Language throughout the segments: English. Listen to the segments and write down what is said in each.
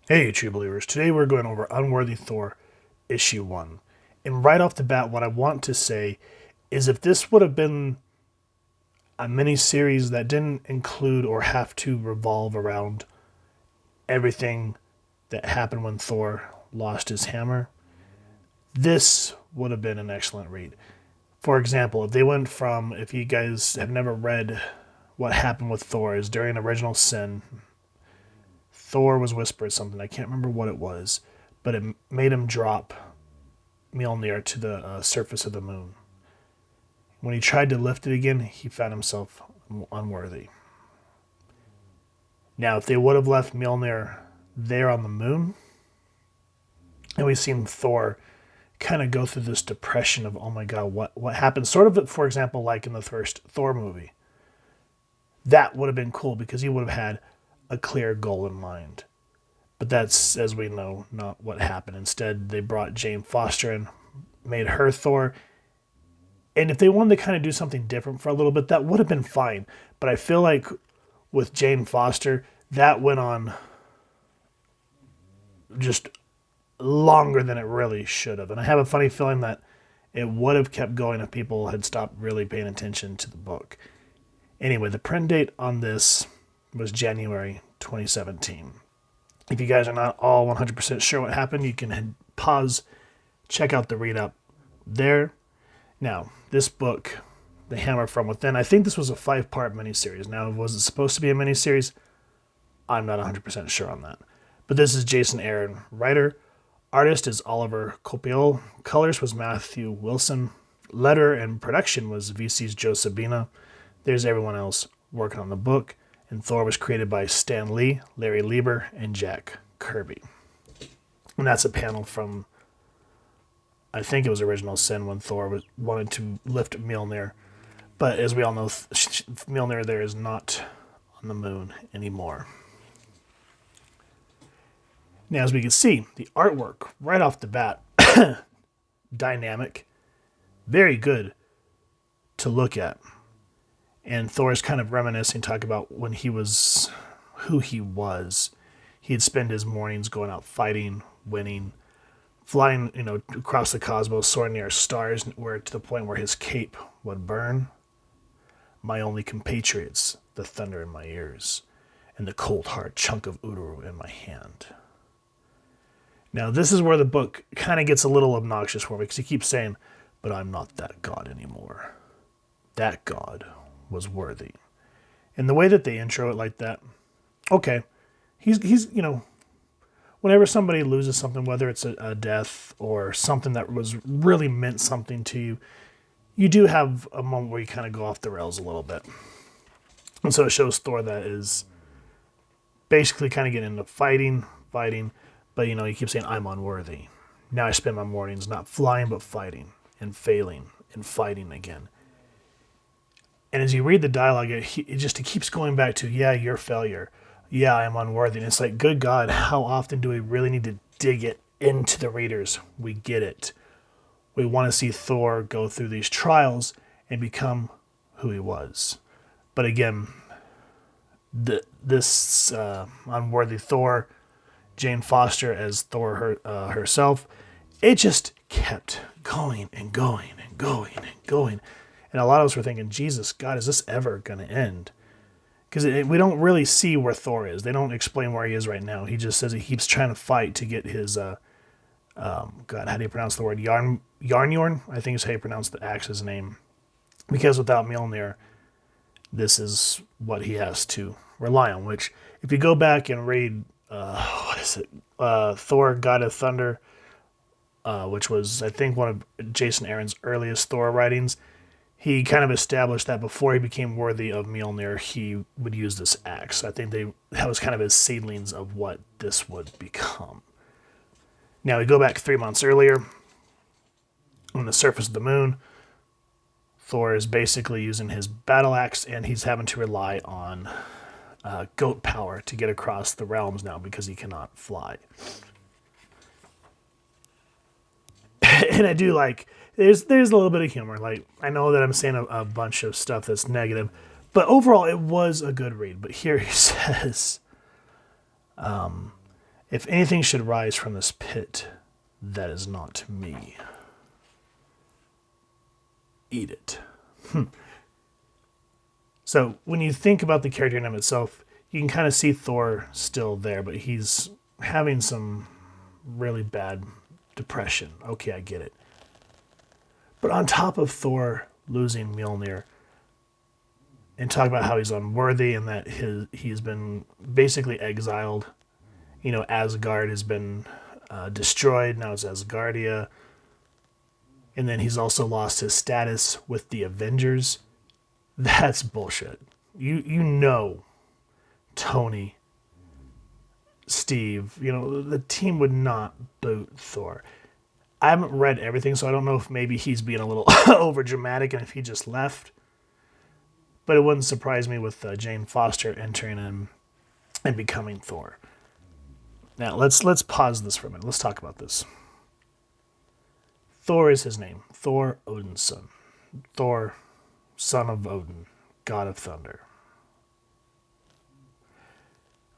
Hey, true believers. Today we're going over Unworthy Thor, issue 1. And right off the bat, what I want to say is if this would have been a mini series that didn't include or have to revolve around everything that happened when Thor lost his hammer, this would have been an excellent read. For example, if they went from, if you guys have never read what happened with Thor, is during Original Sin, Thor was whispered something. I can't remember what it was, but it made him drop Mjolnir to the surface of the moon. When he tried to lift it again, he found himself unworthy. Now, if they would have left Mjolnir there on the moon, and we've seen Thor kind of go through this depression of, oh my god, what happened? Sort of, for example, like in the first Thor movie. That would have been cool because he would have had a clear goal in mind. But that's, as we know, not what happened. Instead, they brought Jane Foster in, made her Thor. And if they wanted to kind of do something different for a little bit, that would have been fine. But I feel like with Jane Foster, that went on just longer than it really should have. And I have a funny feeling that it would have kept going if people had stopped really paying attention to the book. Anyway, the print date on this was January 2017. If you guys are not all 100% sure what happened, you can pause, check out the read up there. Now, this book, The Hammer from Within, I think this was a 5-part miniseries. Now, was it supposed to be a miniseries? I'm not 100% sure on that. But this is Jason Aaron, writer. Artist is Oliver Copiol. Colors was Matthew Wilson. Letter and production was VC's Joe Sabina. There's everyone else working on the book. And Thor was created by Stan Lee, Larry Lieber, and Jack Kirby. And that's a panel from, I think it was Original Sin when Thor wanted to lift Mjolnir. But as we all know, Mjolnir there is not on the moon anymore. Now, as we can see, the artwork right off the bat, dynamic, very good to look at. And Thor's kind of reminiscing, talk about when he was who he was. He'd spend his mornings going out fighting, winning, flying, across the cosmos, soaring near stars, where to the point where his cape would burn. My only compatriots, the thunder in my ears, and the cold hard chunk of Uru in my hand. Now, this is where the book kind of gets a little obnoxious for me, because he keeps saying, but I'm not that god anymore. That god was worthy. And the way that they intro it like that, okay, he's whenever somebody loses something, whether it's a death or something that was really meant something to you, you do have a moment where you kind of go off the rails a little bit. And so it shows Thor that is basically kind of getting into fighting, but he keeps saying, I'm unworthy. Now I spend my mornings not flying, but fighting and failing and fighting again. And as you read the dialogue, it keeps going back to, yeah, you're a failure. Yeah, I'm unworthy. And it's like, good God, how often do we really need to dig it into the readers? We get it. We want to see Thor go through these trials and become who he was. But again, this unworthy Thor, Jane Foster as Thor herself, it just kept going and going and going and going. And a lot of us were thinking, Jesus, God, is this ever going to end? Because we don't really see where Thor is. They don't explain where he is right now. He just says he keeps trying to fight to get his, God, how do you pronounce the word? Yarnyorn, I think is how you pronounce the axe's name. Because without Mjolnir, this is what he has to rely on. Which, if you go back and read, Thor, God of Thunder, which was, I think, one of Jason Aaron's earliest Thor writings, he kind of established that before he became worthy of Mjolnir, he would use this axe. I think that was kind of his seedlings of what this would become. Now, we go back 3 months earlier, on the surface of the moon, Thor is basically using his battle axe, and he's having to rely on goat power to get across the realms now because he cannot fly. And I do like, there's a little bit of humor. Like, I know that I'm saying a bunch of stuff that's negative, but overall it was a good read. But here he says, If anything should rise from this pit, that is not me. Eat it. So when you think about the character name itself, you can kind of see Thor still there, but he's having some really bad depression. Okay, I get it. But on top of Thor losing Mjolnir and talk about how he's unworthy and that he's been basically exiled, Asgard has been destroyed. Now it's Asgardia. And then he's also lost his status with the Avengers. That's bullshit. You know Tony, Steve, the team would not boot Thor. I haven't read everything, so I don't know if maybe he's being a little over dramatic and if he just left. But it wouldn't surprise me with Jane Foster entering in and becoming Thor. Now let's pause this for a minute. Let's talk about this. Thor is his name. Thor, Odin's son. Thor, son of Odin, god of thunder.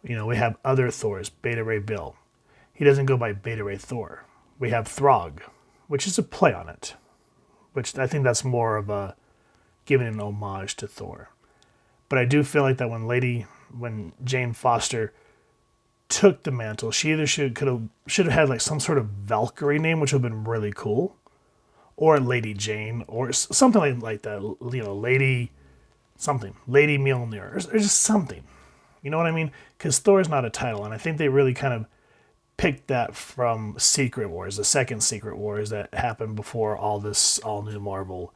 We have other Thors, Beta Ray Bill. He doesn't go by Beta Ray Thor. We have Throg, which is a play on it, which I think that's more of a giving an homage to Thor. But I do feel like that when Jane Foster took the mantle, she either should have had like some sort of Valkyrie name, which would have been really cool, or Lady Jane, or something like that. Lady Mjolnir, or just something. You know what I mean? Because Thor is not a title, and I think they really kind of picked that from Secret Wars, the second Secret Wars that happened before all new Marvel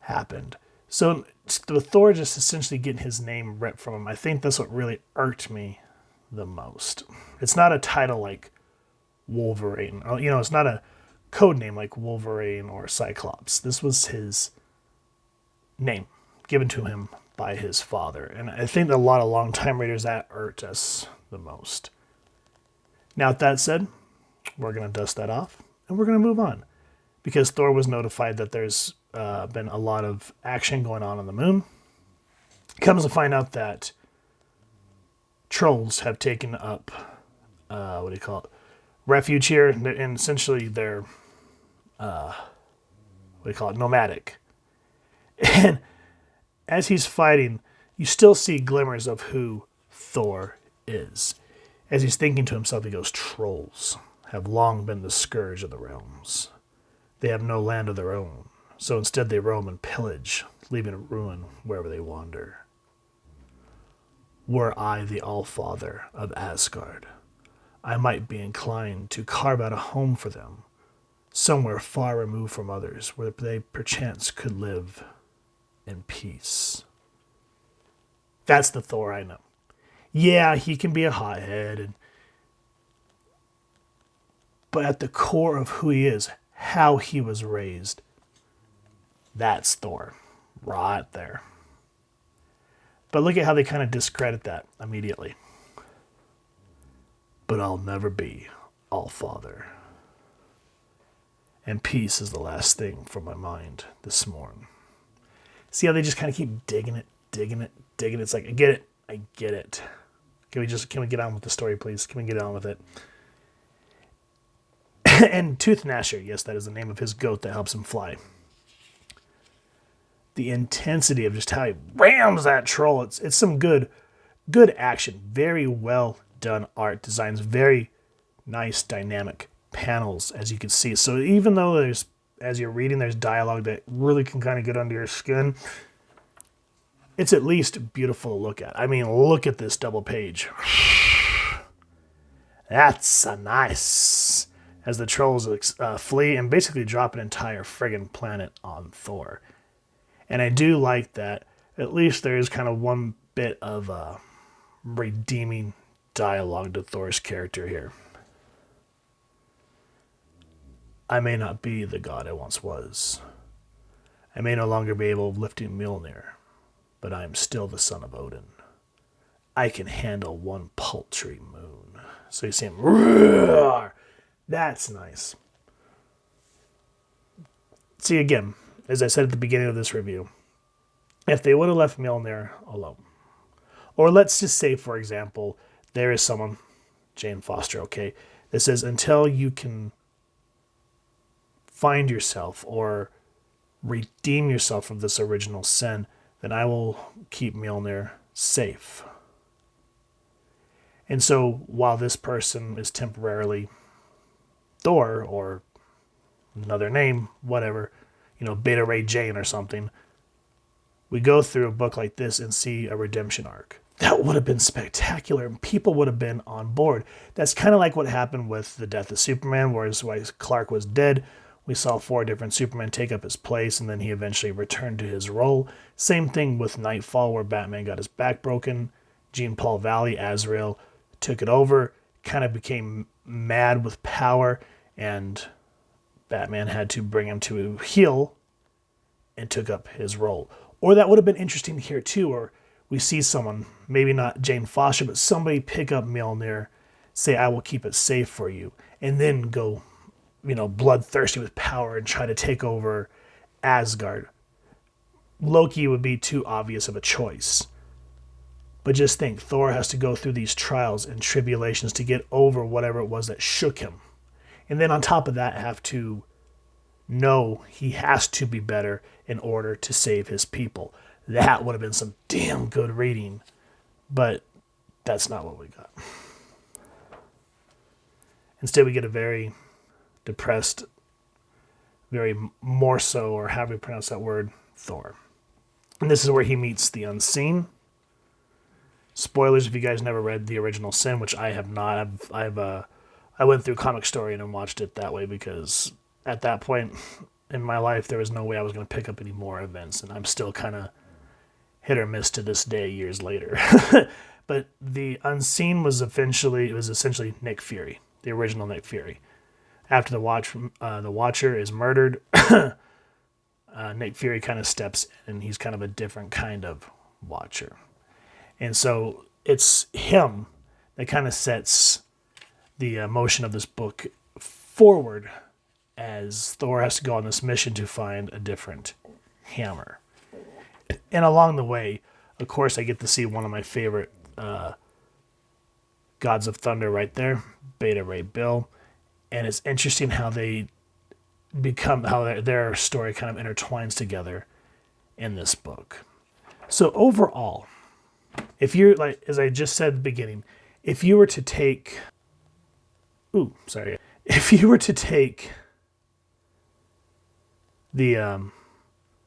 happened. So with Thor just essentially getting his name ripped from him, I think that's what really irked me the most. It's not a title like Wolverine. It's not a code name like Wolverine or Cyclops. This was his name given to him by his father. And I think that a lot of longtime readers, that irked us the most. Now, with that said, we're going to dust that off and we're going to move on. Because Thor was notified that there's been a lot of action going on the moon. Comes to find out that trolls have taken up, refuge here. And essentially they're, nomadic. And as he's fighting, you still see glimmers of who Thor is. As he's thinking to himself, he goes, trolls have long been the scourge of the realms. They have no land of their own, so instead they roam and pillage, leaving ruin wherever they wander. Were I the Allfather of Asgard, I might be inclined to carve out a home for them, somewhere far removed from others, where they perchance could live in peace. That's the Thor I know. Yeah, he can be a hothead, but at the core of who he is, how he was raised, that's Thor, right there. But look at how they kind of discredit that immediately. But I'll never be Allfather. And peace is the last thing from my mind this morning. See how they just kind of keep digging it. It's like, I get it. Can we get on with the story, please? Can we get on with it? And Tooth Gnasher, yes, that is the name of his goat that helps him fly. The intensity of just how he rams that troll, it's some good action. Very well done art designs, very nice dynamic panels, as you can see. So even though as you're reading, there's dialogue that really can kind of get under your skin, it's at least beautiful to look at. I mean, look at this double page. That's a nice. As the trolls flee and basically drop an entire friggin' planet on Thor. And I do like that at least there is kind of one bit of redeeming dialogue to Thor's character here. I may not be the god I once was. I may no longer be able of lifting Mjolnir, but I am still the son of Odin. I can handle one paltry moon. So you see him roar. That's nice. See, again, as I said at the beginning of this review, if they would have left Mjolnir alone, or let's just say, for example, there is someone, Jane Foster, okay? It says, until you can find yourself or redeem yourself from this original sin, then I will keep Mjolnir safe. And so while this person is temporarily Thor, or another name, whatever, Beta Ray Jane or something, we go through a book like this and see a redemption arc. That would have been spectacular, and people would have been on board. That's kind of like what happened with the death of Superman, whereas Clark was dead. We saw 4 different Supermen take up his place, and then he eventually returned to his role. Same thing with Nightfall, where Batman got his back broken. Jean-Paul Valley, Azrael, took it over, kind of became mad with power, and Batman had to bring him to heel and took up his role. Or that would have been interesting here too, or we see someone, maybe not Jane Foster, but somebody pick up Mjolnir, say, I will keep it safe for you, and then go, bloodthirsty with power and try to take over Asgard. Loki would be too obvious of a choice. But just think, Thor has to go through these trials and tribulations to get over whatever it was that shook him. And then on top of that, have to know he has to be better in order to save his people. That would have been some damn good reading. But that's not what we got. Instead, we get a very depressed, very more so, or however you pronounce that word, Thor. And this is where he meets the Unseen. Spoilers if you guys never read the original Sin, which I have not. I went through Comic Story and watched it that way because at that point in my life there was no way I was going to pick up any more events, and I'm still kind of hit or miss to this day years later. But the Unseen was essentially Nick Fury, the original Nick Fury. After the Watcher is murdered, Nick Fury kind of steps in, and he's kind of a different kind of Watcher. And so it's him that kind of sets the motion of this book forward as Thor has to go on this mission to find a different hammer. And along the way, of course, I get to see one of my favorite Gods of Thunder right there, Beta Ray Bill. And it's interesting how they how their story kind of intertwines together in this book. So overall, if you're, like, as I just said at the beginning, if you were to take the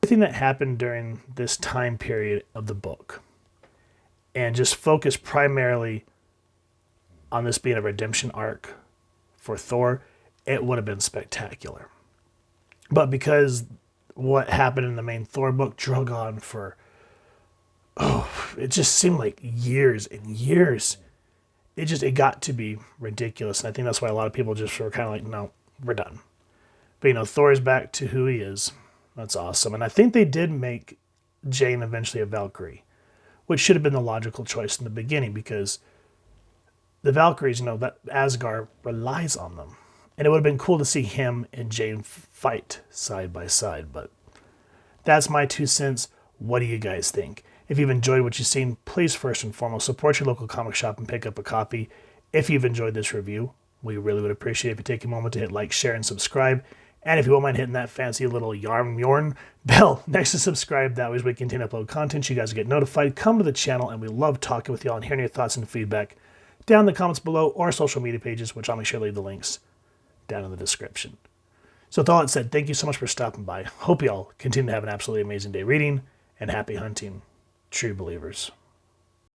everything that happened during this time period of the book and just focus primarily on this being a redemption arc for Thor, it would have been spectacular. But because what happened in the main Thor book drug on for, it just seemed like years and years. It got to be ridiculous. And I think that's why a lot of people just were kind of like, no, we're done. But, Thor's back to who he is. That's awesome. And I think they did make Jane eventually a Valkyrie, which should have been the logical choice in the beginning because the Valkyries, that Asgard relies on them. And it would have been cool to see him and Jane fight side by side. But that's my 2 cents. What do you guys think? If you've enjoyed what you've seen, please first and foremost support your local comic shop and pick up a copy. If you've enjoyed this review, we really would appreciate if you take a moment to hit like, share, and subscribe. And if you won't mind hitting that fancy little yarn bell next to subscribe, that way as we continue to upload content, you guys will get notified. Come to the channel, and we love talking with y'all and hearing your thoughts and feedback down in the comments below or social media pages, which I'll make sure to leave the links down in the description. So with all that said, thank you so much for stopping by. Hope y'all continue to have an absolutely amazing day reading, and happy hunting, true believers.